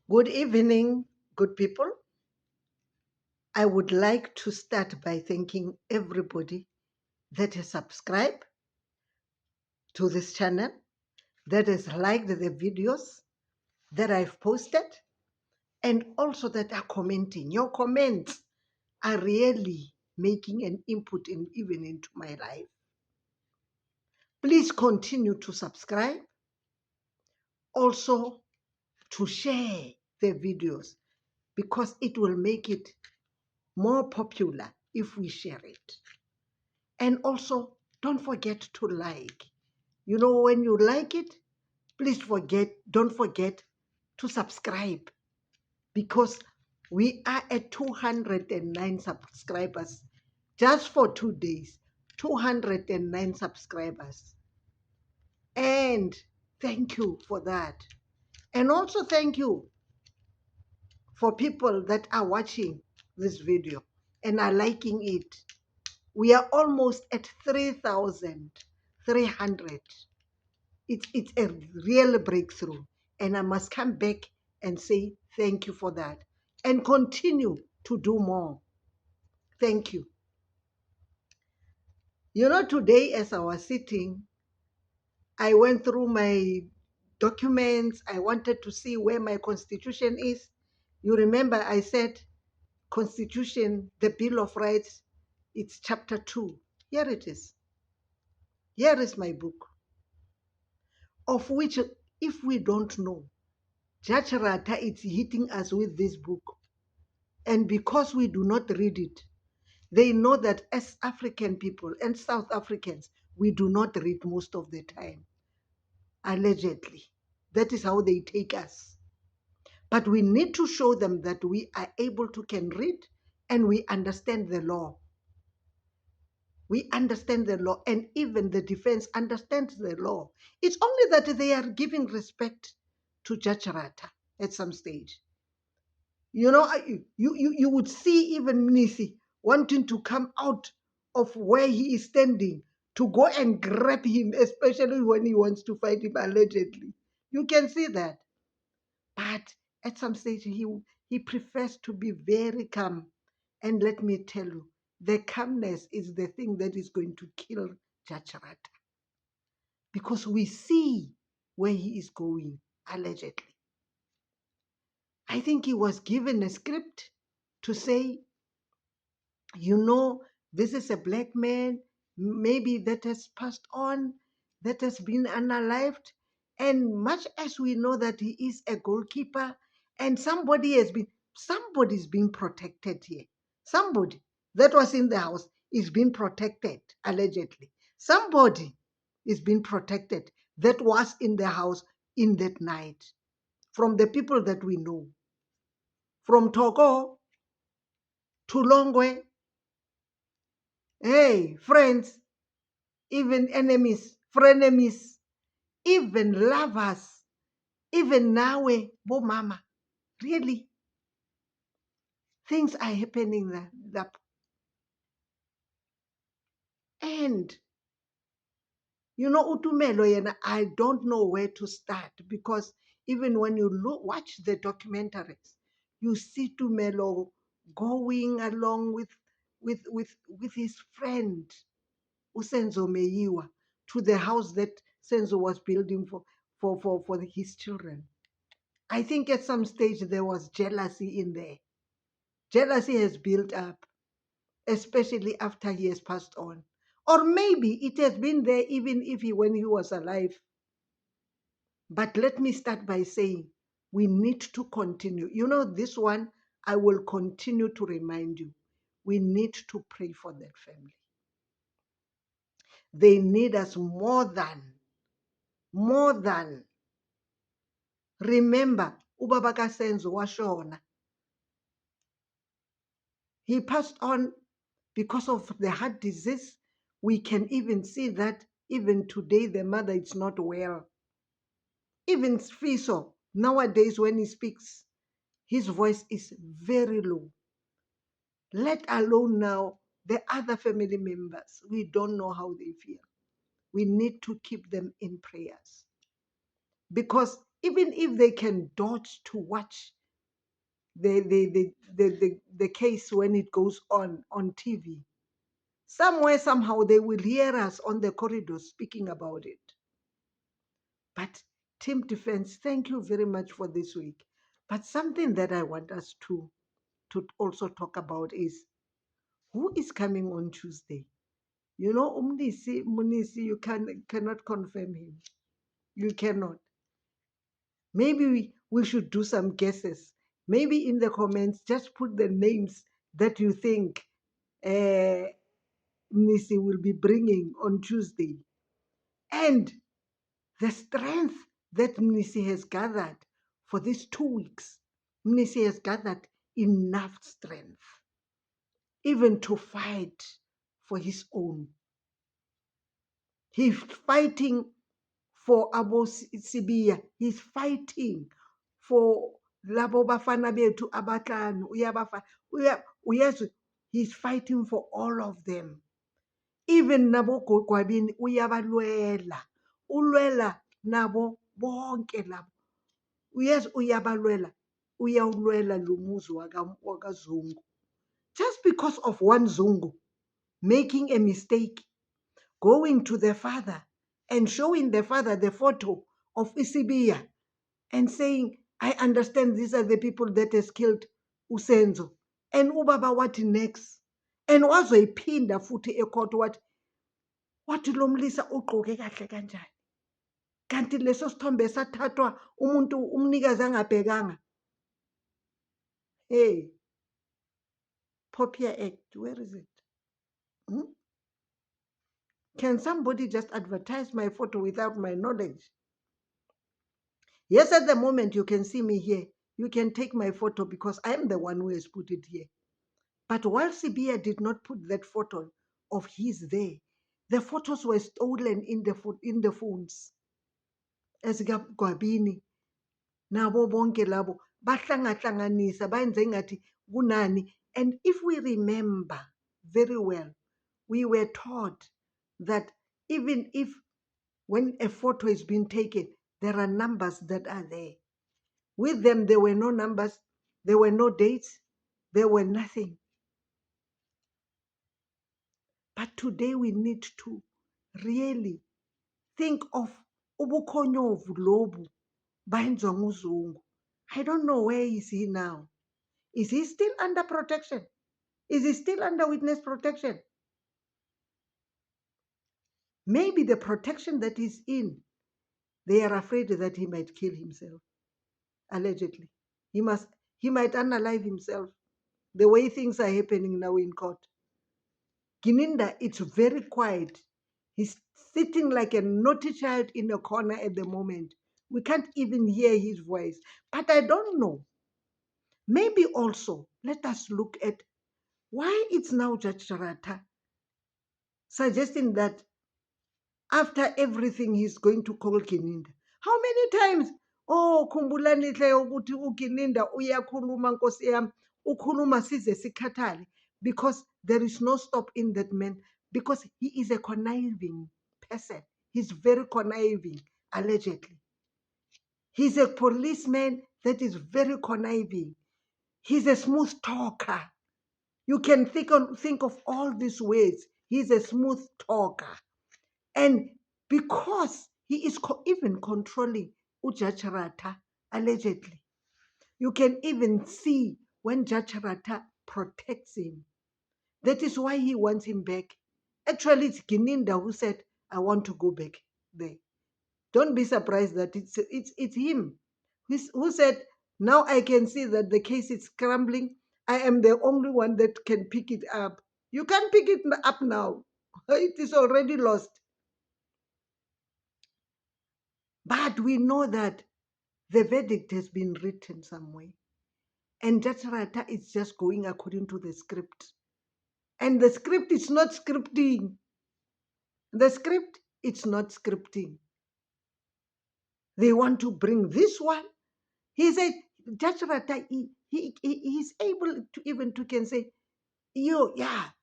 Good evening, good people. I would like to start by thanking everybody that has subscribed to this channel, that has liked the videos that I've posted, and also that are commenting. Your comments are really making an input even into my life. Please continue to subscribe, also to share the videos, because it will make it more popular if we share it. And also, don't forget to like. You know, when you like it, don't forget to subscribe, because we are at 209 subscribers just for 2 days. 209 subscribers. And thank you for that. And also thank you for people that are watching this video and are liking it. We are almost at 3,300. It's a real breakthrough. And I must come back and say thank you for that. And continue to do more. Thank you. You know, today as I was sitting, I went through my documents. I wanted to see where my constitution is. You remember I said Constitution, the Bill of Rights, it's chapter 2. Here it is. Here is my book, of which, if we don't know, Judge Rata is hitting us with this book. And because we do not read it, they know that as African people and South Africans, we do not read most of the time, allegedly. That is how they take us. But we need to show them that we are able to can read and we understand the law. We understand the law, and even the defense understands the law. It's only that they are giving respect to Judge Rata at some stage. You know, you would see even Nisi wanting to come out of where he is standing to go and grab him, especially when he wants to fight him allegedly. You can see that. But at some stage, he prefers to be very calm. And let me tell you, the calmness is the thing that is going to kill Judge Rata. Because we see where he is going, allegedly. I think he was given a script to say, you know, this is a black man, maybe that has passed on, that has been unalived. And much as we know that he is a goalkeeper, and somebody's being protected here. Somebody that was in the house is being protected, allegedly. Somebody is being protected that was in the house in that night, from the people that we know, from Togo to Longwe. Hey, friends, even enemies, frenemies, even lovers, even nawe, bo mama. Really, things are happening there. And, you know, Utumelo, I don't know where to start, because even when you watch the documentaries, you see Tumelo going along with his friend, Usenzo Meyiwa, to the house that Senzo was building for his children. I think at some stage there was jealousy in there. Jealousy has built up, especially after he has passed on. Or maybe it has been there even when he was alive. But let me start by saying we need to continue. You know, this one, I will continue to remind you. We need to pray for that family. They need us more than. Remember, Ubaba Kasenzo washona. He passed on because of the heart disease. We can even see that even today the mother is not well. Even Fiso, nowadays when he speaks, his voice is very low. Let alone now the other family members. We don't know how they feel. We need to keep them in prayers. Because even if they can dodge to watch the case when it goes on TV. Somewhere, somehow, they will hear us on the corridor speaking about it. But Team Defense, thank you very much for this week. But something that I want us to also talk about is who is coming on Tuesday. You know, Munisi, you cannot confirm him. You cannot. Maybe we should do some guesses. Maybe in the comments, just put the names that you think Nisi will be bringing on Tuesday. And the strength that Nisi has gathered for these 2 weeks, Nisi has gathered enough strength even to fight for his own. He's fighting for Abo Sibiya. He's fighting for labo bafana bethu abahlanu. Uyezwa, he's fighting for all of them. Even nabo Gwabini uyabalwela. Ulwela nabo bonke labo. Uyezwa uyabalwela. Uyawulwela lo muzi wakaZungu. Just because of one Zungu making a mistake, going to the father and showing the father the photo of Isibiya and saying, I understand these are the people that has killed Usenzo. And ubaba wathi next. And wazoyiphinda futhi ecourt wathi lo mlisa ugqoke kahle kanjani. Kanti leso sithombe sathathwa umuntu umnikazi angabhekanga. Hey, Popia Act, where is it? Hmm? Can somebody just advertise my photo without my knowledge? Yes, at the moment you can see me here. You can take my photo because I am the one who has put it here. But while Sibiya did not put that photo of his there, the photos were stolen in the phones. As Gwabini, nabo bonke labo, bahlanganisa, bayenze ngathi kunani. And if we remember very well, we were taught that even if when a photo is being taken, there are numbers that are there. With them, there were no numbers, there were no dates, there were nothing. But today we need to really think of ubukhonyovu lobu bayenziwa nguZungu. I don't know where is he now. Is he still under protection? Is he still under witness protection? Maybe the protection that he's in, they are afraid that he might kill himself, allegedly. He might unalive himself, the way things are happening now in court. Gininda, it's very quiet. He's sitting like a naughty child in a corner at the moment. We can't even hear his voice. But I don't know. Maybe also, let us look at why it's now Judge Rata suggesting that after everything he's going to call Gininda. How many times? Oh, khumbulani hle ukuthi uGininda uyakhuluma nkosi yami, ukhuluma size sikhathale, because there is no stop in that man, because he is a conniving person. He's very conniving, allegedly. He's a policeman that is very conniving. He's a smooth talker. You can think of all these ways. He's a smooth talker. And because he is even controlling Judge Rata, allegedly, you can even see when Judge Rata protects him. That is why he wants him back. Actually, it's Gininda who said, I want to go back there. Don't be surprised that it's him who said, now I can see that the case is crumbling. I am the only one that can pick it up. You can't pick it up now. It is already lost. But we know that the verdict has been written somewhere. And Judge Rata is just going according to the script. And the script is not scripting. The script, it's not scripting. They want to bring this one. He said, Judge Rata, he's able to even to can say, you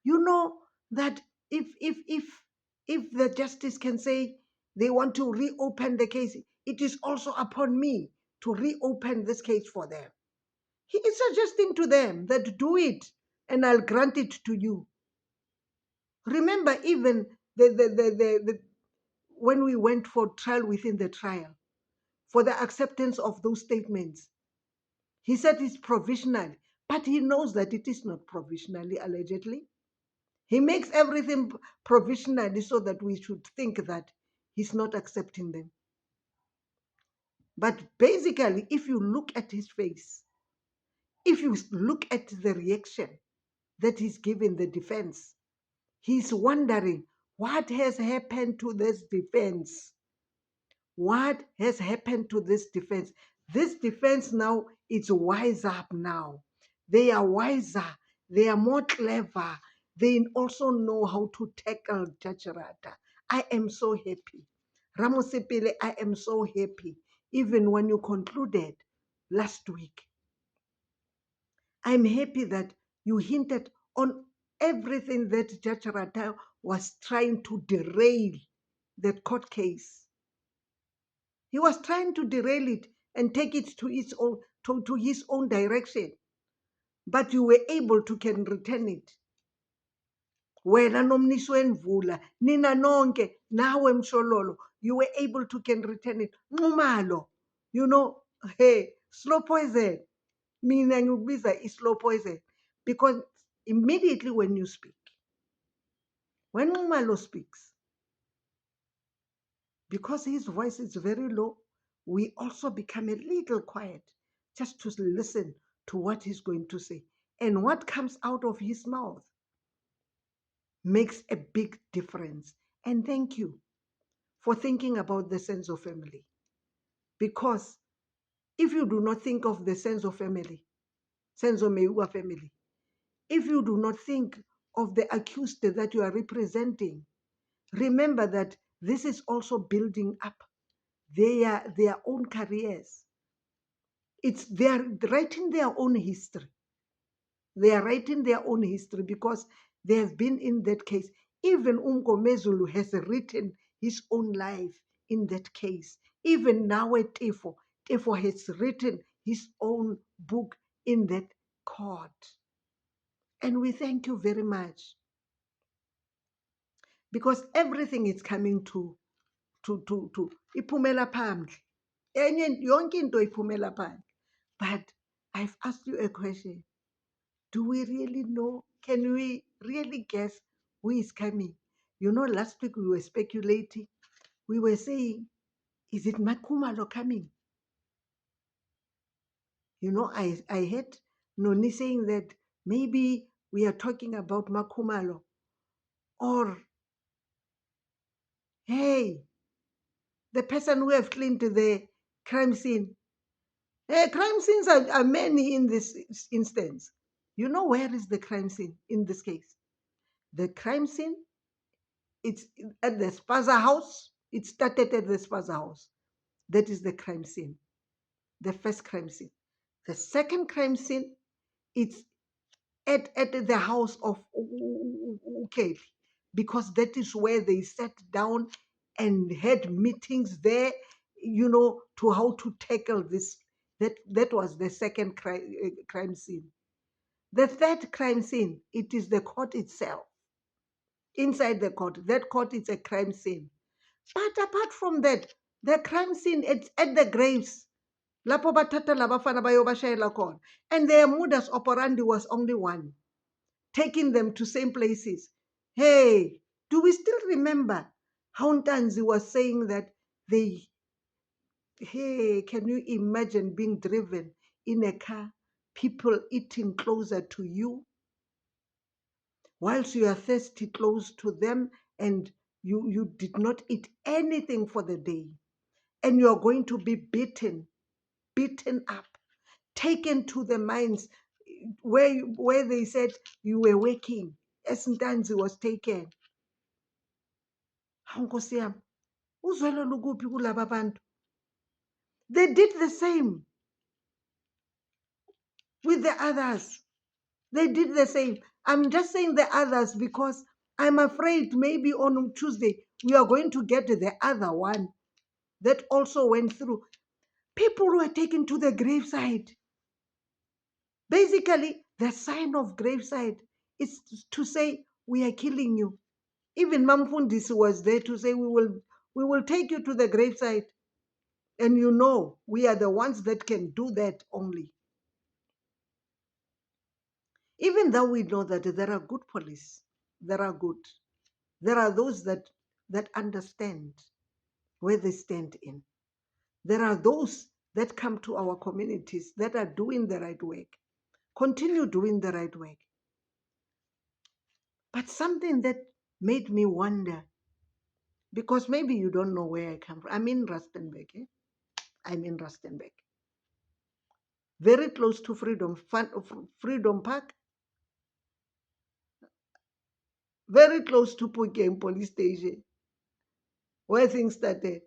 know that if the justice can say they want to reopen the case, it is also upon me to reopen this case for them. He is suggesting to them that do it and I'll grant it to you. Remember, even when we went for trial within the trial, for the acceptance of those statements, he said it's provisional, but he knows that it is not provisionally, allegedly. He makes everything provisionally so that we should think that he's not accepting them. But basically, if you look at his face, if you look at the reaction that he's giving the defense, he's wondering what has happened to this defense. What has happened to this defense? This defense now is wise up now. They are wiser. They are more clever. They also know how to tackle Judge Rata. I am so happy. Ramosepele, I am so happy. Even when you concluded last week, I'm happy that you hinted on everything that Judge Rata was trying to derail that court case. He was trying to derail it and take it to his own direction. But you were able to can return it. Wena nomnisi wendvula, nina nonke, nawe Mshololo, you were able to can return it. Nxumalo, hey, slow poison. Mina ngikubiza slow poison. Because immediately when you speak, when Nxumalo speaks, because his voice is very low, we also become a little quiet just to listen to what he's going to say. And what comes out of his mouth makes a big difference. And thank you for thinking about the sense of family. Because if you do not think of the sense of family, sense of Meiwa family, if you do not think of the accused that you are representing, remember that this is also building up their own careers. They are writing their own history. They are writing their own history because they have been in that case. Even Mezulu has written his own life in that case. Even now Tefo has written his own book in that court. And we thank you very much because everything is coming to iphumela phandle. Yonke into iphumela phandle. But I've asked you a question. Do we really know? Can we really guess who is coming? Last week we were speculating. We were saying, is it Makumalo coming? I heard Noni saying that maybe we are talking about Makumalo. Or, hey, the person who have cleaned the crime scene. Crime scenes are many in this instance. Where is the crime scene in this case? The crime scene, it's at the Spaza house. It started at the Spaza house. That is the crime scene, the first crime scene. The second crime scene, it's at the house of Ukeli, because that is where they sat down and had meetings there, to how to tackle this. That was the second crime scene. The third crime scene, it is the court itself. Inside the court, that court is a crime scene. But apart from that, the crime scene, it's at the graves. Lapho bathatha labafana bayobashayela khona. And their modus operandi was only one, taking them to same places. Hey, do we still remember how Ntanzi was saying that can you imagine being driven in a car, people eating closer to you, whilst you are thirsty close to them, and you did not eat anything for the day, and you are going to be beaten up, taken to the mines where they said you were working, as Ntanzi was taken. Nkosi yami, uzwelo lukuphi kulaba bantu? They did the same with the others. They did the same. I'm just saying the others because I'm afraid maybe on Tuesday we are going to get the other one that also went through. People were taken to the graveside. Basically, the sign of graveside is to say we are killing you. Even Mamfundisi was there to say we will take you to the graveside. And we are the ones that can do that only. Even though we know that there are good police, there are good. There are those that understand where they stand in. There are those that come to our communities that are doing the right work. Continue doing the right work. But something that made me wonder, because maybe you don't know where I come from. I'm in Rustenburg. I'm in Rustenburg. Very close to Freedom Park, very close to Pukeng police station, where things started.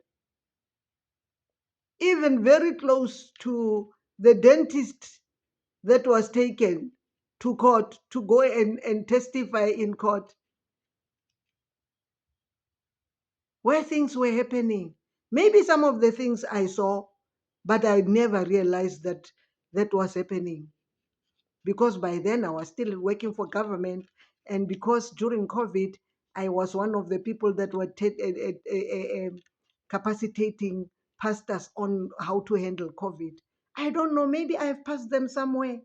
Even very close to the dentist that was taken to court to go and testify in court, where things were happening. Maybe some of the things I saw, but I never realized that that was happening, because by then I was still working for government, and because during COVID, I was one of the people that were capacitating pastors on how to handle COVID. I don't know, maybe I've passed them somewhere.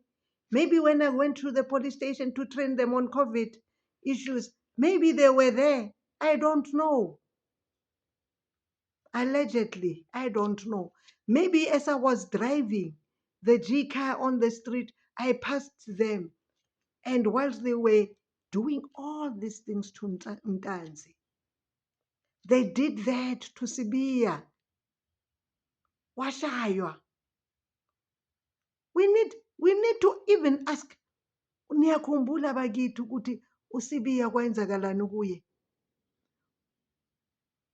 Maybe when I went to the police station to train them on COVID issues, maybe they were there. I don't know. Allegedly, I don't know. Maybe as I was driving the G car on the street, I passed them. And whilst they were doing all these things to Ntanzi, they did that to Sibiya. Washaywa. We need to even ask, niyakhumbula bakithi ukuthi uSibiya kwenzakalani kuye?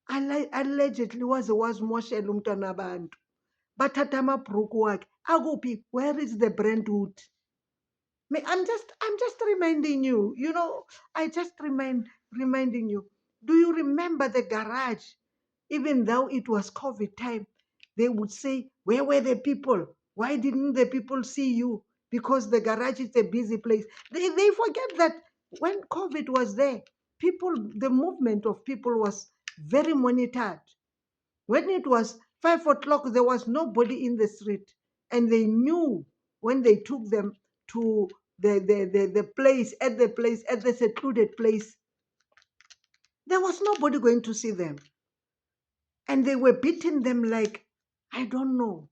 Allegedly wazimoshela umntwana abantu. Bathatha amabhuruku wakhe. Akuphi? Where is the brandwood? I'm just reminding you, I just reminding you. Do you remember the garage? Even though it was COVID time, they would say, where were the people? Why didn't the people see you? Because the garage is a busy place. They forget that when COVID was there, the movement of people was very monitored. When it was 5 o'clock, there was nobody in the street. And they knew when they took them to the place, at the secluded place, there was nobody going to see them. And they were beating them like, I don't know.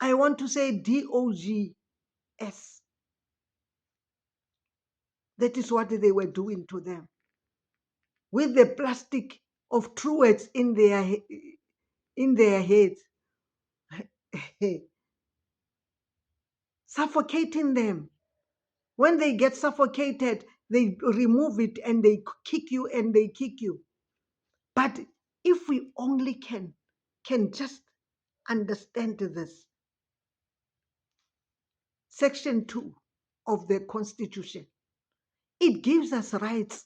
I want to say DOGS. That is what they were doing to them. With the plastic of truants in their heads. Suffocating them. When they get suffocated, they remove it and they kick you and they kick you. But if we only can just understand this, Section 2 of the Constitution, it gives us rights.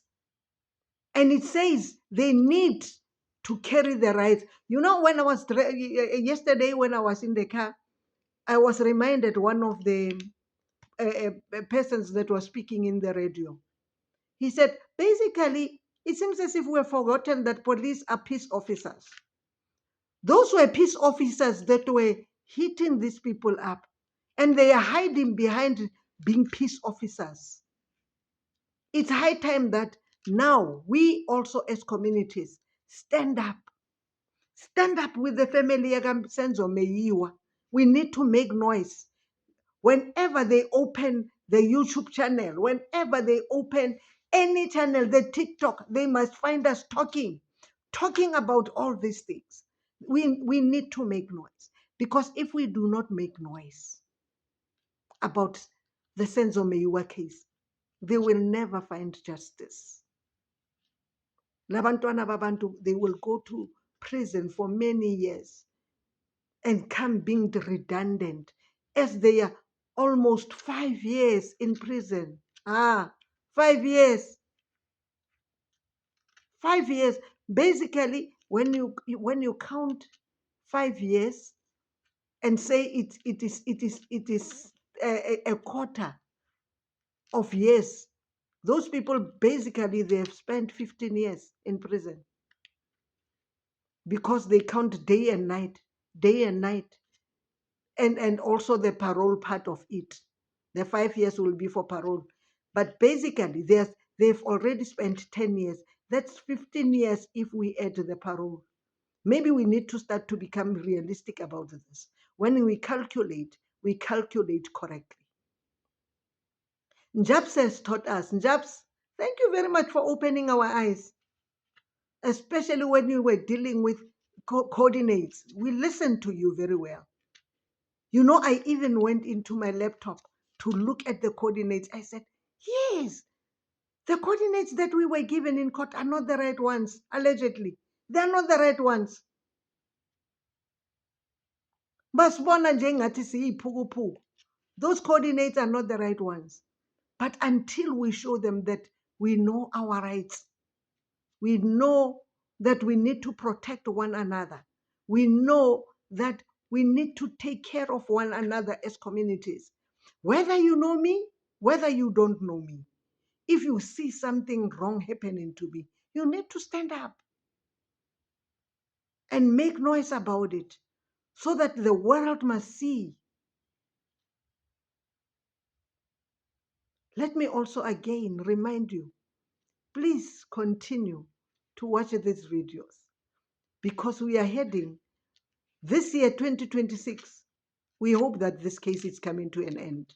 And it says they need to carry the rights. When I was yesterday, when I was in the car, I was reminded one of the persons that was speaking in the radio. He said, basically, it seems as if we have forgotten that police are peace officers. Those were peace officers that were hitting these people up, and they are hiding behind being peace officers. It's high time that now we also as communities stand up. Stand up with the family. We need to make noise. Whenever they open the YouTube channel, whenever they open any channel, the TikTok, they must find us talking about all these things. We need to make noise, because if we do not make noise about the Senzo Meyiwa case, they will never find justice. Labantwana babantu, they will go to prison for many years and come being redundant, as they are almost 5 years in prison. 5 years. 5 years. Basically, when you count 5 years and say it is a quarter of years. Those people, basically, they have spent 15 years in prison because they count day and night, day and night. And also the parole part of it. The 5 years will be for parole. But basically, they've already spent 10 years. That's 15 years if we add the parole. Maybe we need to start to become realistic about this. When we calculate correctly. Njabs has taught us. Njabs, thank you very much for opening our eyes, especially when you were dealing with coordinates. We listened to you very well. You know, I even went into my laptop to look at the coordinates. I said, yes, the coordinates that we were given in court are not the right ones, allegedly. They're not the right ones. Basibona njengathi siyiphukuphuku. Those coordinates are not the right ones. But until we show them that we know our rights, we know that we need to protect one another, we know that we need to take care of one another as communities. Whether you know me, whether you don't know me, if you see something wrong happening to me, you need to stand up and make noise about it so that the world must see. Let me also again remind you, please continue to watch these videos because we are heading this year, 2026. We hope that this case is coming to an end.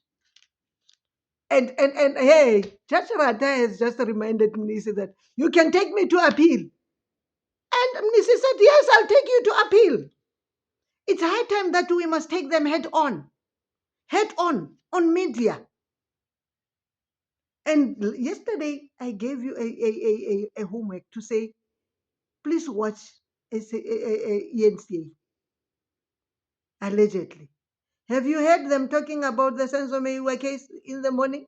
And hey, Judge Rata has just reminded Mnisi that you can take me to appeal. And Mnisi said, yes, I'll take you to appeal. It's high time that we must take them head on media. And yesterday, I gave you a homework to say, please watch ENCA, allegedly. Have you heard them talking about the Senzo Meiwa case in the morning?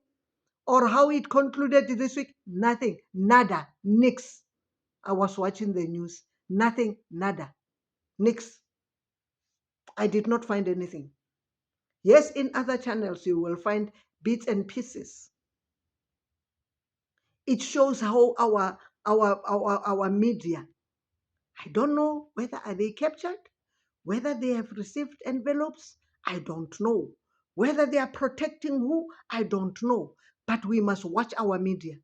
Or how it concluded this week? Nothing, nada, nix. I was watching the news. Nothing, nada, nix. I did not find anything. Yes, in other channels you will find bits and pieces. It shows how our media, I don't know whether are they captured, whether they have received envelopes, I don't know. Whether they are protecting who, I don't know. But we must watch our media.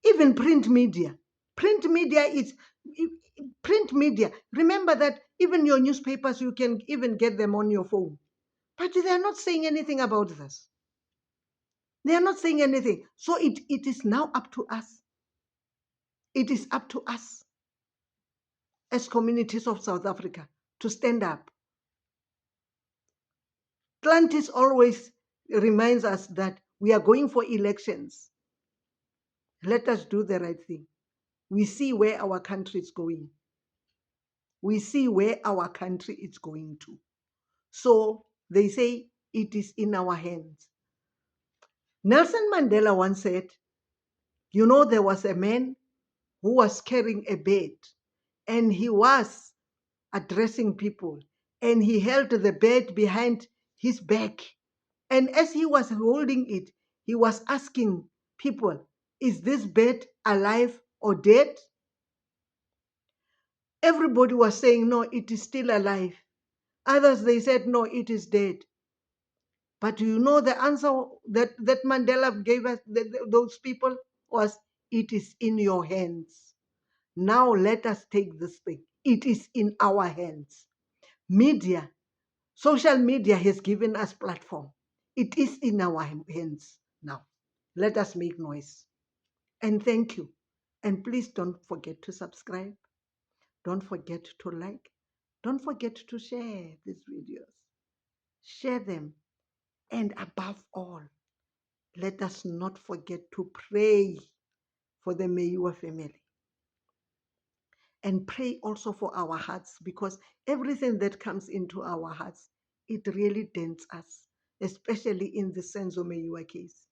Even print media. Print media is print media. Remember that even your newspapers, you can even get them on your phone. But they are not saying anything about this. They are not saying anything. So it is now up to us. It is up to us as communities of South Africa to stand up. Atlantis always reminds us that we are going for elections. Let us do the right thing. We see where our country is going. We see where our country is going to. So they say it is in our hands. Nelson Mandela once said, you know, there was a man who was carrying a bed and he was addressing people and he held the bed behind his back. And as he was holding it, he was asking people, is this bed alive or dead? Everybody was saying, no, it is still alive. Others, they said, no, it is dead. But you know the answer that Mandela gave us, those people, was, it is in your hands. Now let us take this thing. It is in our hands. Media, social media has given us platform. It is in our hands now. Let us make noise. And thank you. And please don't forget to subscribe. Don't forget to like. Don't forget to share these videos. Share them. And above all, let us not forget to pray for the Meiwa family. And pray also for our hearts, because everything that comes into our hearts, it really dents us, especially in the Senzo Meiwa case.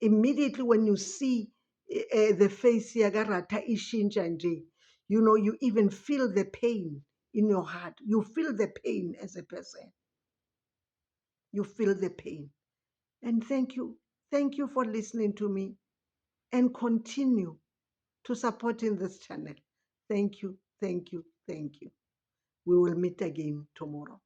Immediately when you see the face yagarata ishinja nje, you know, you even feel the pain in your heart. You feel the pain as a person. you feel the pain. And thank you. Thank you for listening to me and continue to support in this channel. Thank you, thank you, thank you. We will meet again tomorrow.